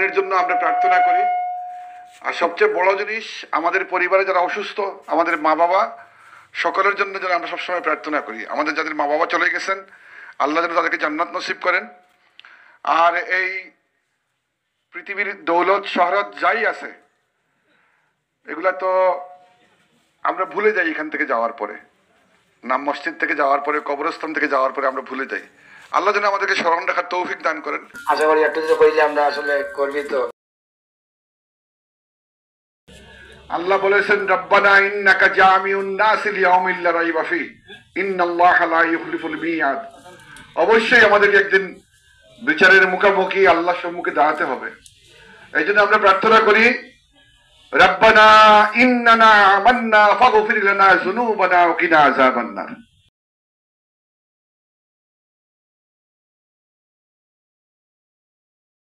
অন্যের জন্য আমরা প্রার্থনা করি। আর সবচেয়ে বড় জিনিস, আমাদের পরিবারে যারা অসুস্থ, আমাদের মা বাবা, সকলের জন্য যেন আমরা সবসময় প্রার্থনা করি। আমাদের যাদের মা বাবা চলে গেছেন, আল্লাহ যেন তাদেরকে জান্নাত নসিব করেন। আর এই পৃথিবীর দৌলত শহরত যাই আছে, এগুলা তো আমরা ভুলে যাই। এখান থেকে যাওয়ার পরে, নাম মসজিদ থেকে যাওয়ার পরে, কবরস্থান থেকে যাওয়ার পরে আমরা ভুলে যাই। আল্লাহ যেন আমাদেরকে স্মরণ রাখার তৌফিক দান করেন। আশা করি একটু যদি কইলে আমরা আসলে গর্বিত। আল্লাহ বলেছেন, রব্বানা ইন্নাকা জামিউন নাসি লিয়াউমিন লা রাইবা ফি ইন্নাল্লাহা লা ইউখলিফুল মিয়াদ। অবশ্যই আমাদেরকে একদিন বিচারের মুখোমুখি আল্লাহর সম্মুখে দাঁড়াতে হবে। এই জন্য আমরা প্রার্থনা করি, রব্বানা ইন্নানা আমান্না ফাগফির লানা যুনুবানা ওয়া কিনা আযাবান নার।